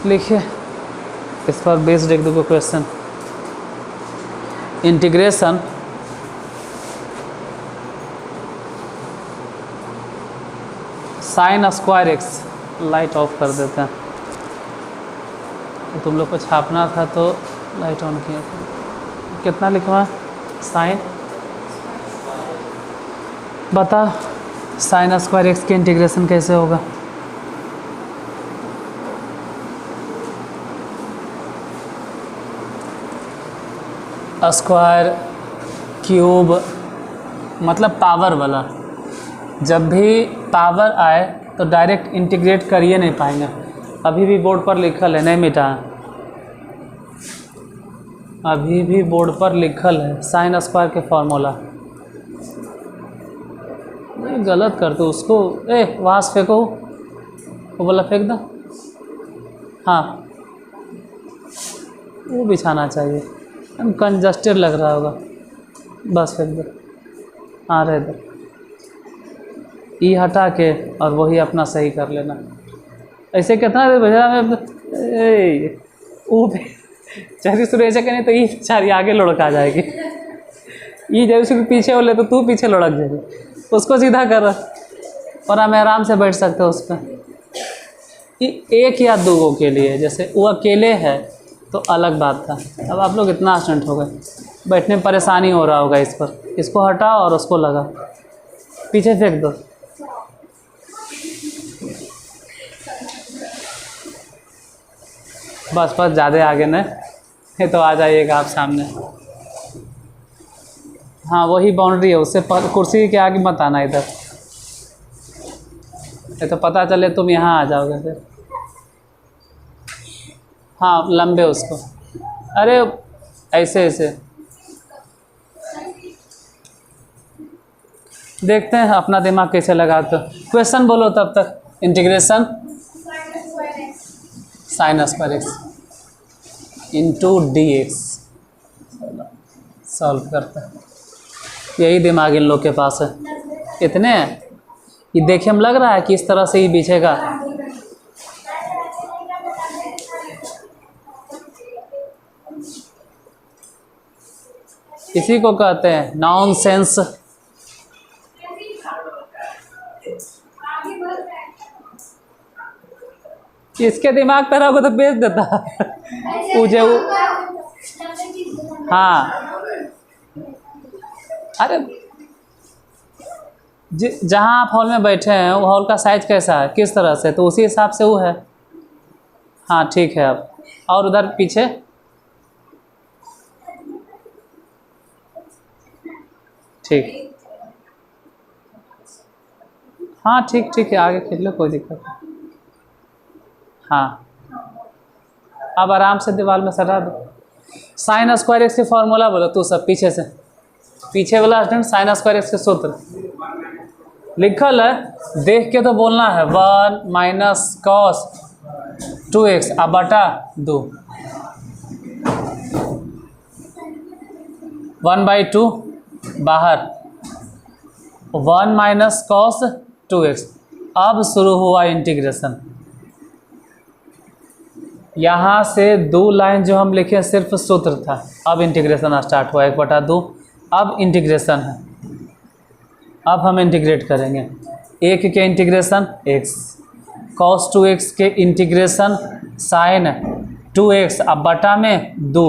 लिखिए इस पर बेस्ड एक दो question. Integration sign square x, light of कर देते हैं, तो तुम लोग को छापना था तो लाइट ऑन किया था। कितना लिखवा साइन, बता साइन स्क्वायर एक्स के इंटीग्रेशन कैसे होगा? स्क्वायर क्यूब मतलब पावर वाला, जब भी पावर आए तो डायरेक्ट इंटीग्रेट करिए नहीं पाएंगे। अभी भी बोर्ड पर लिखल है, नहीं मिटा, अभी भी बोर्ड पर लिखल है साइन स्क्वायर के फॉर्मूला। नहीं गलत करते उसको, वहाँ से फेंको, वो बोला फेंक दो। हाँ वो बिछाना चाहिए, कंजस्टेड लग रहा होगा, बस फेंक दो। हाँ रह दो, ई हटा के और वही अपना सही कर लेना। ऐसे कितना देर बजा वो चारी शुरू ऐसे करें तो ई चारी आगे लुढ़का जाएगी, ई जैसे पीछे बोले तो तू पीछे लुढ़क जाएगी। उसको सीधा कर और हमें आराम से बैठ सकते हो उस पर। एक या दो के लिए, जैसे वो अकेले है तो अलग बात था, अब आप लोग इतना स्टूडेंट हो गए, बैठने में परेशानी हो रहा होगा इस पर। इसको हटाओ और उसको लगा, पीछे फेंक दो। बस बस ज़्यादा आगे नहीं तो आ जाइएगा आप सामने। हाँ वही बाउंड्री है, उससे कुर्सी के आगे मत आना इधर, ये तो पता चले तुम यहाँ आ जाओगे फिर। हाँ लंबे उसको, अरे ऐसे ऐसे देखते हैं अपना दिमाग कैसे लगाते हो। क्वेश्चन बोलो तब तक। Integration sign square x into D x solve करते हैं, यही दिमाग इन लोग के पास है। इतने ये देखिए हम लग रहा है कि इस तरह से ही बिछेगा। इसी को कहते हैं नॉनसेंस। इसके दिमाग तरह को तो बेच देता मुझे वो। हाँ अरे जहाँ आप हॉल में बैठे हैं वो हॉल का साइज कैसा है, किस तरह से, तो उसी हिसाब से वो है। हाँ ठीक है। अब और उधर पीछे ठीक, हाँ ठीक ठीक है, आगे खींच लो कोई दिक्कत नहीं। हाँ अब आराम से दीवार में सटा दो। साइन स्क्वायर एक्स के फॉर्मूला बोलो तू सब पीछे से, पीछे वाला स्टूडेंट साइन स्क्वायर एक्स के सूत्र लिखल है, देख के तो बोलना है। 1 माइनस कॉस 2x अब बटा 2, 1/2 बाहर, 1 माइनस कॉस 2x। अब शुरू हुआ इंटीग्रेशन। यहाँ से 2 लाइन जो हम लिखे सिर्फ सूत्र था, अब इंटीग्रेशन स्टार्ट हुआ 1/2। अब इंटीग्रेशन है, अब हम इंटीग्रेट करेंगे। 1 के इंटीग्रेशन x, cos 2x के इंटीग्रेशन साइन 2x अब बटा में 2,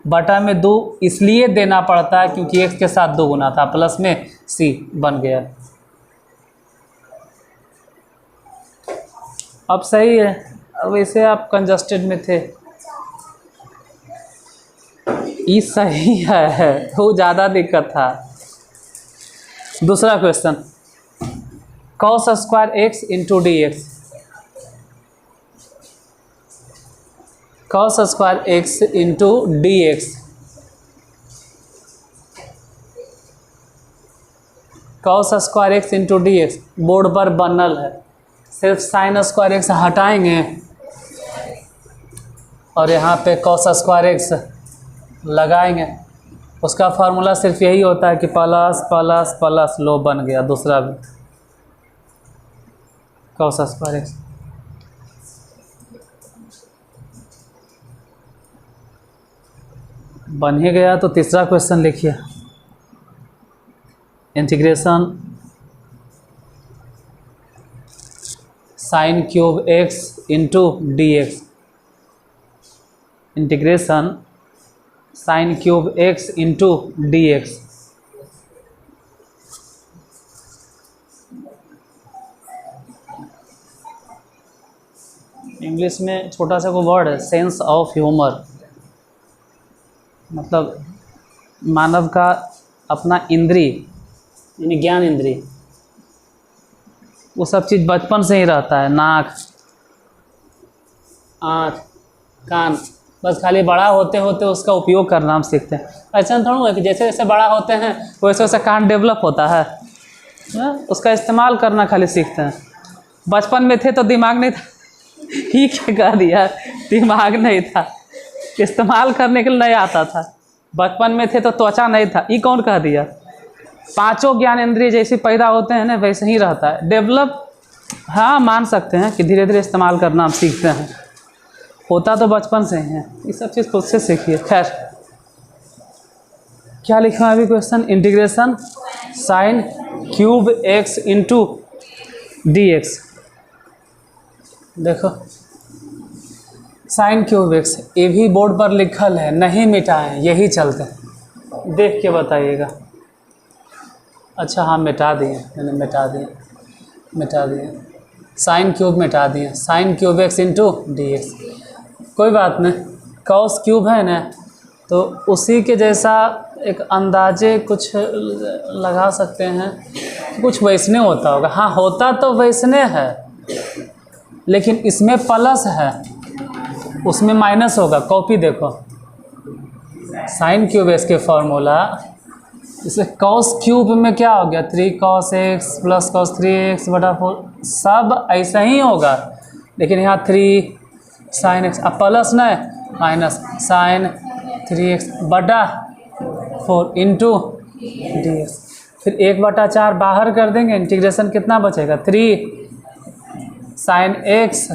बटा में 2 इसलिए देना पड़ता है क्योंकि x के साथ 2 गुना था, प्लस में c बन गया। अब सही है। अब इसे आप कंजस्टेड में थे, ये सही है, तो ज़्यादा दिक्कत था। दूसरा question, cos square x into D x, cos square x into D x, cos square x into D x board पर बनल है। सिर्फ साइन स्क्वायर एक्स हटाएंगे और यहाँ पे cos स्क्वायर एक्स लगाएंगे। उसका फार्मूला सिर्फ यही होता है कि प्लस प्लस प्लस लो बन गया दूसरा भी cos स्क्वायर एक्स। बन ही गया तो तीसरा क्वेश्चन लिखिए। Integration sine cube x into D x. Integration sine cube x into D x. English में छोटा सा कोई वर्ड है, सेंस ऑफ ह्यूमर, मतलब मानव का अपना इंद्री यानी ज्ञान इंद्री, वो सब चीज़ बचपन से ही रहता है। नाक, आँख, कान, बस खाली बड़ा होते होते उसका उपयोग करना हम सीखते हैं। ऐसा थोड़ा है कि जैसे जैसे बड़ा होते हैं वैसे वैसे कान डेवलप होता है, उसका इस्तेमाल करना खाली सीखते हैं। बचपन में थे तो दिमाग नहीं था, ही क्या कह दिया, दिमाग नहीं था, इस्तेमाल करने के लिए नहीं आता था। बचपन में थे तो त्वचा नहीं था, ये कौन कह दिया। पांचों ज्ञान इंद्रिय जैसे पैदा होते हैं ना वैसे ही रहता है डेवलप। हाँ मान सकते हैं कि धीरे धीरे इस्तेमाल करना हम सीखते हैं, होता तो बचपन से ही है। ये सब चीज़ खुद से सीखिए। खैर क्या लिखा है अभी question, integration sine cube x into D x. देखो साइन क्यूब एक्स, ये भी बोर्ड पर लिखल है, नहीं मिटाएं, यही चलते हैं, देख के बताइएगा। अच्छा हाँ मिटा दिए, मैंने मिटा दिए साइन क्यूब मिटा दिए, sine cube x into D x. कोई बात नहीं, कॉस क्यूब है ना तो उसी के जैसा एक अंदाजे कुछ लगा सकते हैं, कुछ वैसने होता होगा। हाँ होता तो वैसने है, लेकिन इसमें प्लस है उसमें माइनस होगा। कॉपी देखो, साइन क्यूब एक्स के फॉर्मूला, इसे कॉस क्यूब में क्या हो गया, 3 cos x plus cos 3x बटा 4, सब ऐसा ही होगा। लेकिन यहाँ 3 sin x, अब प्लस नहीं माइनस sin 3x बटा 4 इंटू डी एक्स। फिर 1/4 बाहर कर देंगे, इंटीग्रेशन कितना बचेगा, 3 sin x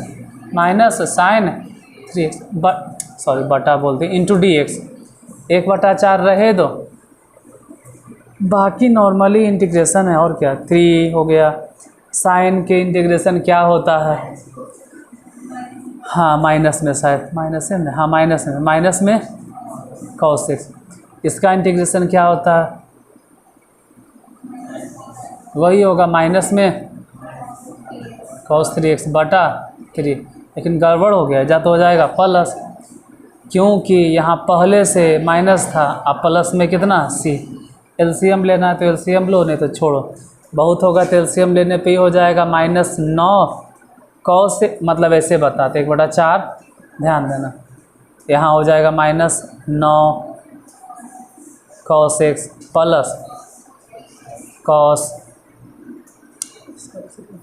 minus sin 3x, sorry बटा बोलते इंटू डी एक्स। 1/4 रहे दो, बाकी नॉर्मली इंटीग्रेशन है और क्या, 3 हो गया। साइन के इंटीग्रेशन क्या होता है, हाँ माइनस में, शायद माइनस है ना, हाँ माइनस में cos x। इसका इंटीग्रेशन क्या होता है, वही होगा माइनस में cos 3x बटा 3। लेकिन गड़बड़ हो गया, या तो हो जाएगा प्लस, क्योंकि यहाँ पहले से माइनस था, अब प्लस में कितना c। एलसीएम लेना है तो एलसीएम लो, नहीं तो छोड़ो, बहुत होगा तो एलसीएम लेने पे ही हो जाएगा -9 cos, मतलब ऐसे बताते 1/4, ध्यान देना, यहाँ हो जाएगा -9 cos x plus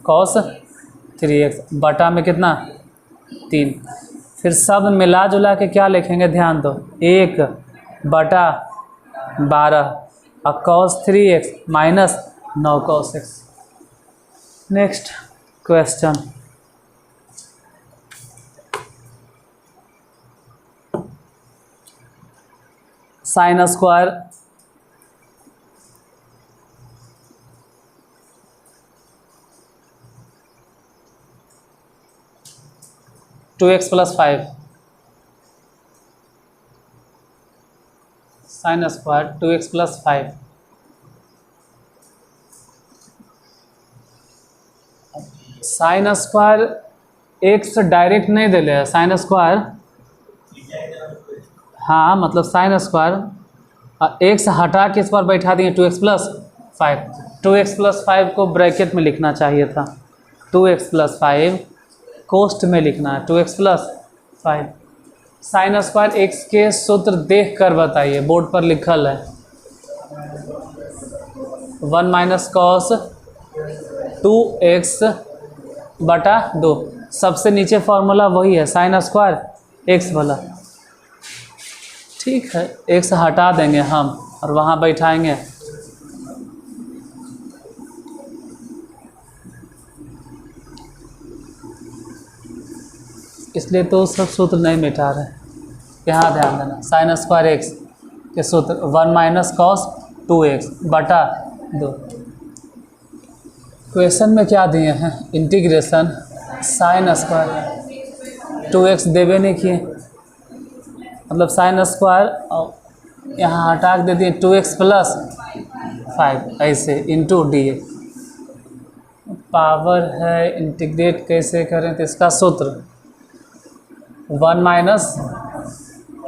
cos 3x बटा में कितना 3। फिर सब मिला जुला के क्या लिखेंगे, ध्यान दो, 1/12 और cos 3x minus 9 cos x। Next question, sine square two x plus 5, sine square 2x plus 5। Sine square x direct नहीं दे ले, साइन स्क्वायर, हाँ मतलब साइन स्क्वायर एक्स हटा के इस पर बैठा दिए 2x प्लस 5। 2x प्लस 5 को ब्रैकेट में लिखना चाहिए था, 2x प्लस 5 कोष्ठ में लिखना है, 2x plus 5। Sine square x के सूत्र देख कर बताइए, बोर्ड पर लिखल है 1 माइनस कॉस 2x बटा 2। सबसे नीचे फॉर्मूला वही है, साइन स्क्वायर एक्स वाला। ठीक है, एक्स हटा देंगे हम और वहाँ बैठाएंगे इसलिए तो सब सूत्र नहीं मिटा रहे। यहाँ ध्यान देना, साइन स्क्वायर एक्स के सूत्र 1 माइनस कॉस 2x बटा 2। क्वेश्चन में क्या दिए हैं, इंटीग्रेशन साइन स्क्वायर 2x देवे नहीं किए, मतलब साइन स्क्वायर और यहाँ हटा के दे दिए 2x प्लस 5 ऐसे इंटू dx। पावर है, इंटीग्रेट कैसे करें, तो इसका सूत्र 1 माइनस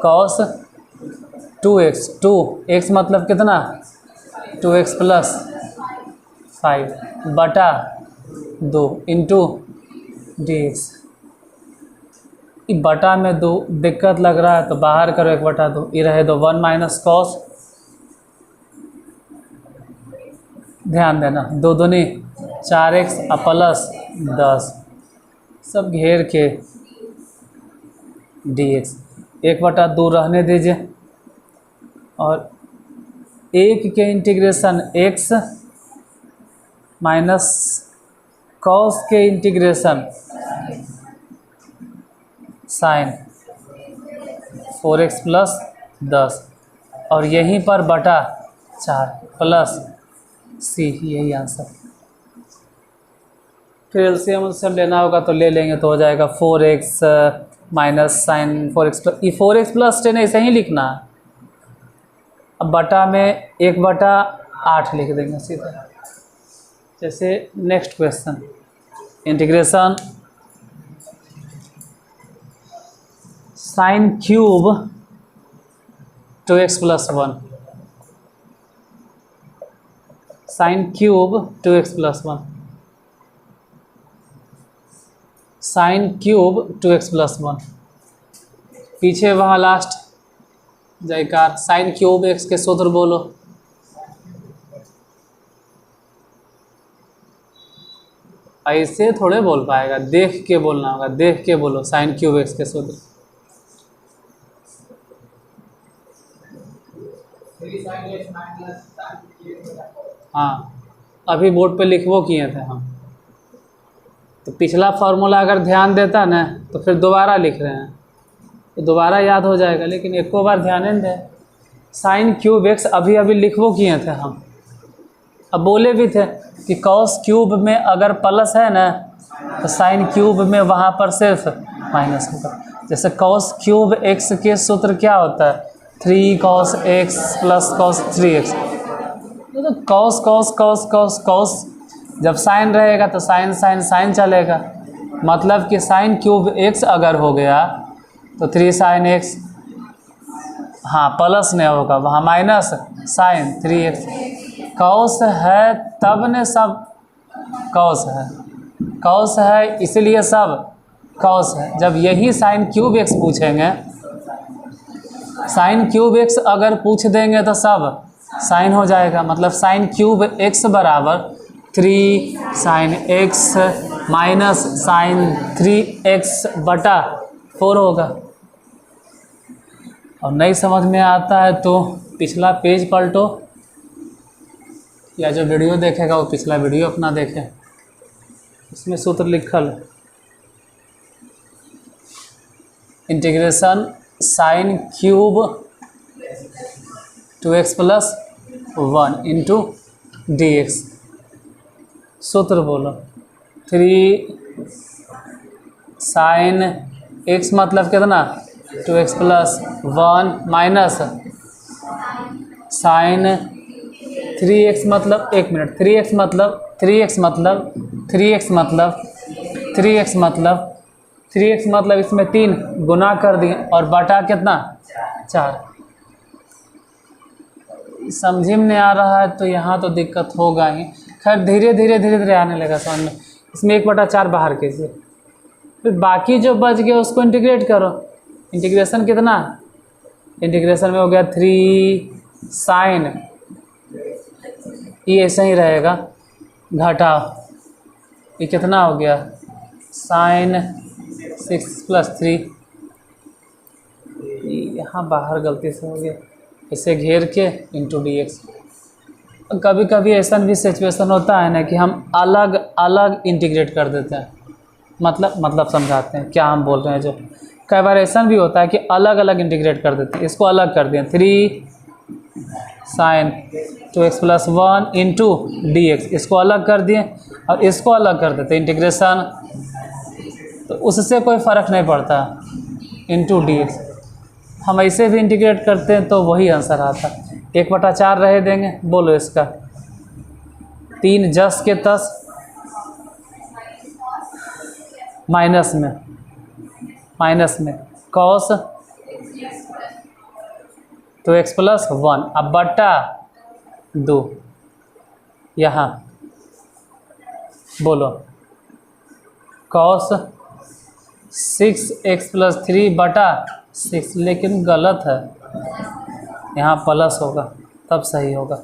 कॉस 2x, 2x मतलब कितना 2x प्लस 5 बटा 2 इंटू dx। बटा में 2 दिक्कत लग रहा है तो बाहर करो 1/2, ये रहे 2 1 माइनस कॉस, ध्यान देना 2 दूनी 4x प्लस 10 सब घेर के dx 1/2 रहने दीजिए, और 1 के इंटीग्रेशन x माइनस कॉस के इंटीग्रेशन साइन 4x प्लस 10 और यहीं पर बटा 4 प्लस c, यही आंसर। फिर एलसीएम से लेना होगा तो ले लेंगे, तो हो जाएगा 4x minus sign 4x plus, ये 4x प्लस 10 ऐसे ही लिखना है। अब बटा में 1/8 लिख देंगे सीधा। जैसे next question, integration sine cube 2x plus 1, sine cube 2x plus 1, sine cube 2x plus 1, पीछे वहाँ लास्ट जयकार साइन क्यूब x के सूत्र बोलो। ऐसे थोड़े बोल पाएगा, देख के बोलना होगा, देख के बोलो साइन क्यूब x के सूत्र। हाँ, अभी बोर्ड पे लिखवो किए थे हम, तो पिछला फार्मूला अगर ध्यान देता ना तो फिर दोबारा लिख रहे हैं तो दोबारा याद हो जाएगा, लेकिन एक बार ध्यान नहीं दे। साइन क्यूब x अभी अभी लिखवो किए थे हम, अब बोले भी थे कि कॉस क्यूब में अगर प्लस है ना तो साइन क्यूब में वहाँ पर सिर्फ माइनस होगा। जैसे कॉस क्यूब x के सूत्र क्या होता है 3 cos x plus cos 3x, तो cos cos cos cos cos, जब साइन रहेगा तो साइन साइन साइन चलेगा, मतलब कि साइन क्यूब x अगर हो गया तो 3 sin x, हाँ प्लस नहीं होगा वहाँ माइनस साइन 3x। कॉस है तब ने सब कॉस है, कॉस है इसलिए सब कॉस है। जब यही साइन क्यूब x पूछेंगे, साइन क्यूब x अगर पूछ देंगे तो सब साइन हो जाएगा, मतलब साइन क्यूब x बराबर 3 sin x minus sign 3x बटा 4 होगा। और नहीं समझ में आता है तो पिछला पेज पलटो, या जो वीडियो देखेगा वो पिछला वीडियो अपना देखे, इसमें सूत्र लिखल integration sine cube 2x plus 1 into dx। सूत्र बोलो 3 साइन x मतलब कितना 2x plus 1 minus sign 3x मतलब 1 मिनट 3x मतलब 3x मतलब 3x मतलब 3x मतलब 3x मतलब इसमें 3 गुना कर दिए और बटा कितना 4। समझ में नहीं आ रहा है तो यहाँ तो दिक्कत होगा ही, खैर धीरे धीरे धीरे धीरे आने लगा समझ में। इसमें 1/4 बाहर कीजिए, फिर बाकी जो बच गया उसको इंटीग्रेट करो। इंटीग्रेशन कितना, इंटीग्रेशन में हो गया 3 साइन, ये ऐसे ही रहेगा, घटाओ ये कितना हो गया साइन 6 प्लस 3, यहाँ बाहर गलती से हो गया, इसे घेर के इंटू dx। कभी कभी ऐसा भी सिचुएशन होता है ना कि हम अलग अलग इंटीग्रेट कर देते हैं, मतलब समझाते हैं क्या हम बोल रहे हैं। जो कई बार ऐसा भी होता है कि अलग अलग इंटीग्रेट कर देते हैं, इसको अलग कर दिए 3 साइन 2x + 1 इंटू dx, इसको अलग कर दिए और इसको अलग कर देते इंटीग्रेशन, तो उससे कोई फ़र्क नहीं पड़ता, इंटू dx। हम ऐसे भी इंटीग्रेट करते हैं तो वही आंसर आता। 1/4 रहे देंगे, बोलो इसका 3 जस के तस माइनस में कॉस 2x + 1 अब बटा 2 यहाँ बोलो कॉस 6x + 3 बटा 6, लेकिन गलत है, यहाँ प्लस होगा तब सही होगा।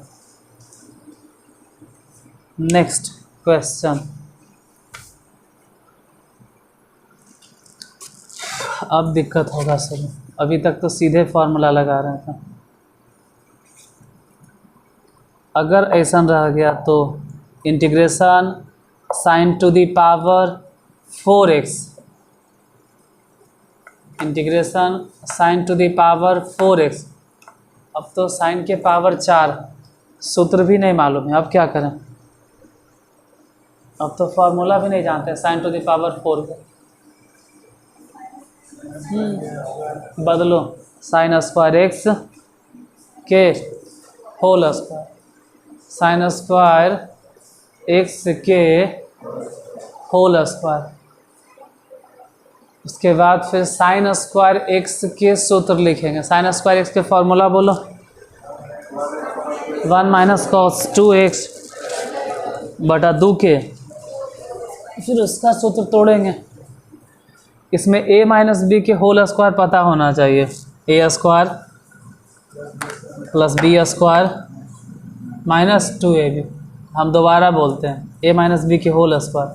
नेक्स्ट क्वेश्चन, अब दिक्कत होगा सर, अभी तक तो सीधे फार्मूला लगा रहे थे। अगर ऐसा रह गया तो integration sin to the power 4x, integration sin to the power 4x, अब तो sin के पावर 4, सूत्र भी नहीं मालूम है, अब क्या करें? अब तो फार्मूला भी नहीं जानते sin टू दी पावर 4 का। बदलो sin² x के होल स्क्वायर, sin² x के होल स्क्वायर, उसके बाद फिर sin² x के सूत्र लिखेंगे। sin² x के फॉर्मूला बोलो 1 - cos 2x बटा 2 के, फिर उसका सूत्र तोड़ेंगे। इसमें a - b के होल स्क्वायर पता होना चाहिए, a² + b² - 2ab, हम दोबारा बोलते हैं a - b के whole square,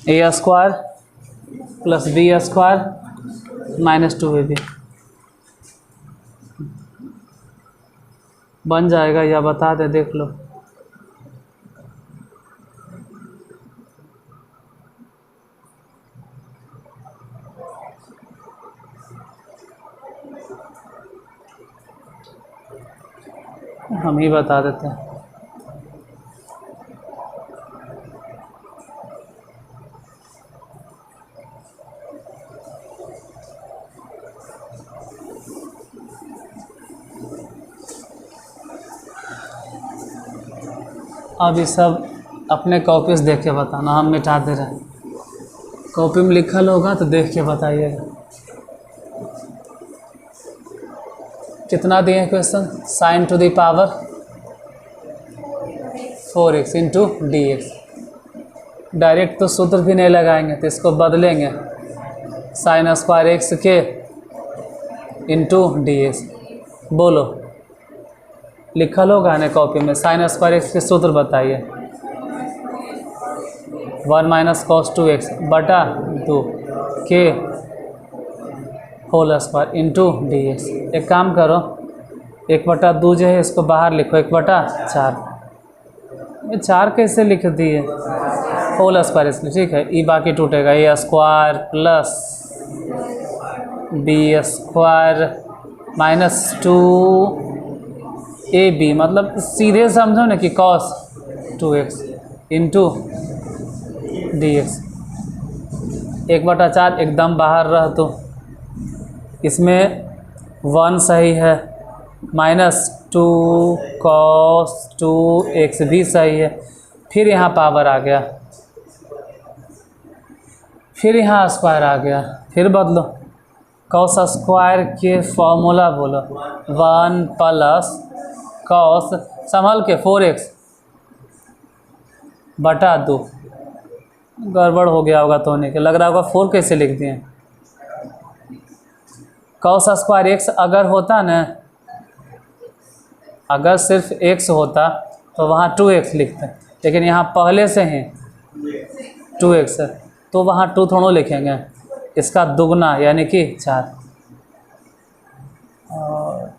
a² + b² - 2ab बन जाएगा या बता दे, देख लो। हम ही बता देते हैं। अब ये सब अपने कॉपी से देख के बताना, हम मिटा दे रहे हैं। कॉपी में लिखल होगा तो देख के बताइएगा। कितना दिए question? sin to the power 4x into dx। Direct तो सूत्र भी नहीं लगाएंगे, तो इसको बदलेंगे sin² x के इंटू dx। बोलो लिखल होगा ना कॉपी में, sin² x के सूत्र बताइए। 1 - cos 2x बटा 2 के होल स्क्वायर इंटू dx। एक काम करो, 1/2 जो है इसको बाहर लिखो, 1/4। ये 4 कैसे लिख दिए? होल स्क्वायर इसलिए, ठीक है। ई बाकी टूटेगा, a² + b² - 2ab, मतलब सीधे समझो ना कि cos 2x इंटू dx। 1/4 एकदम बाहर रह, तो इसमें 1 सही है, -2 cos 2x भी सही है, फिर यहाँ पावर आ गया, फिर यहाँ स्क्वायर आ गया, फिर बदलो cos² के फॉर्मूला बोलो 1 + cos संभल के 4x बटा 2। गड़बड़ हो गया होगा, तो नहीं के लग रहा होगा 4 कैसे लिख दिए। cos² x अगर होता ना, अगर सिर्फ x होता तो वहाँ 2x लिखते, लेकिन यहाँ पहले से ही 2x है, तो वहाँ 2 थोड़ा लिखेंगे, इसका दुगना यानी कि 4। और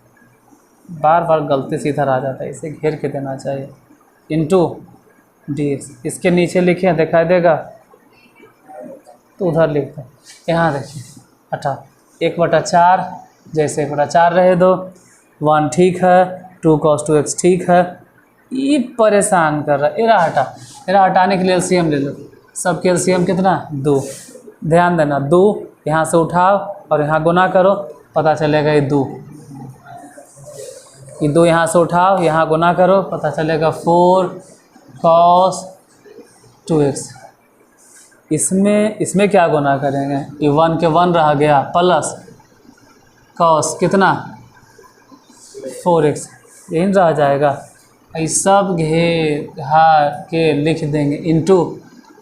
बार बार गलती से इधर आ जाता है, इसे घेर के देना चाहिए, इंटू dx। इसके नीचे लिखे दिखाई देगा तो उधर लिखते हैं, यहाँ देखिए हटा 1/4 जैसे 1/4 रहे दो, 1 ठीक है, 2 cos 2x ठीक है। ये परेशान कर रहा है, एरा हटा, एरा हटाने के लिए एलसीएम ले लो। सबके एलसीएम कितना? 2। ध्यान देना, 2 यहाँ से उठाओ और यहाँ गुना करो, पता चलेगा ये 2। ये 2 यहाँ से उठाओ, यहाँ गुना करो, पता चलेगा 4 cos 2x। इसमें क्या गुना करेंगे? ये 1 के 1 रह गया, प्लस cos कितना? 4x, यही रह जाएगा। ये सब घेरा के लिख देंगे इंटू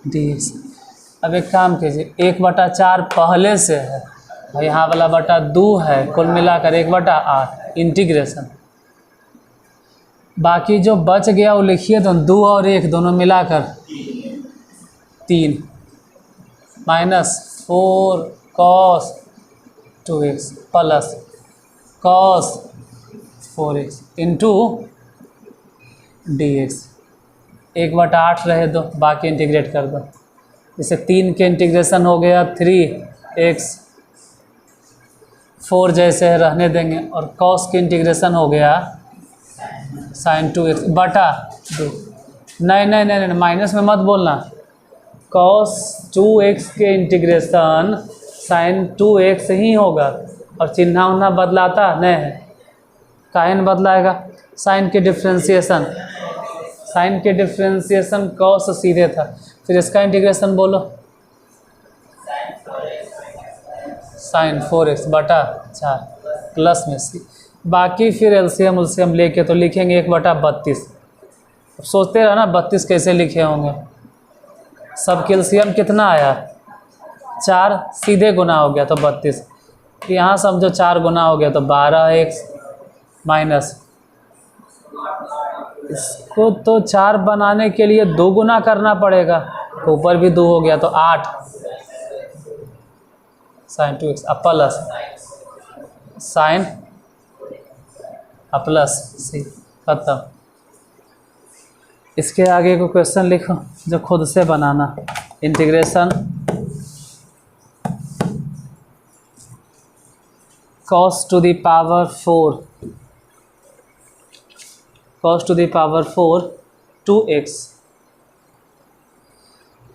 dx। अब एक काम कीजिए, 1/4 पहले से है और यहाँ वाला बटा 2 है, कुल मिलाकर 1/8 इंटीग्रेशन। बाकी जो बच गया वो लिखिए, तो 2 और 1 दोनों मिलाकर 3 minus 4 cos 2x plus cos 4x into dx। 1/8 रहे दो, बाकी इंटीग्रेट कर दो। जैसे 3 के इंटीग्रेशन हो गया 3x, 4 जैसे है रहने देंगे, और cos के इंटीग्रेशन हो गया sin 2x बटा 2। नहीं, माइनस में मत बोलना। cos 2x के इंटीग्रेशन sin 2x ही होगा, और चिन्ह उन्ना बदलाता नहीं है। काहे न बदलाएगा? साइन के डिफ्रेंशिएशन cos सीधे था, फिर इसका इंटीग्रेशन बोलो, sin 4x बटा 4 प्लस में c। बाकी फिर एलसीएम लेके तो लिखेंगे 1/32। अब सोचते रहो ना 32 कैसे लिखे होंगे। सब एलसीएम कितना आया? 4, सीधे गुना हो गया तो 32। यहाँ समझो 4 गुना हो गया तो 12x माइनस, इसको तो 4 बनाने के लिए 2 गुना करना पड़ेगा, तो ऊपर भी 2 हो गया तो 8 sin 2x plus sin plus सी। खत्म। इसके आगे को क्वेश्चन लिखो जो खुद से बनाना। Integration cos to the power 4 2x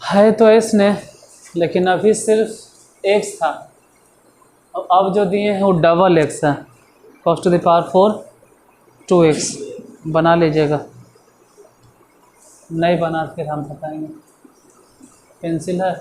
है तो इसने, लेकिन अभी सिर्फ x था, अब जो दिए हैं वो डबल x है। cos to the power 4 2x बना लीजिएगा, नहीं बना फिर हम बताएंगे। पेंसिल है?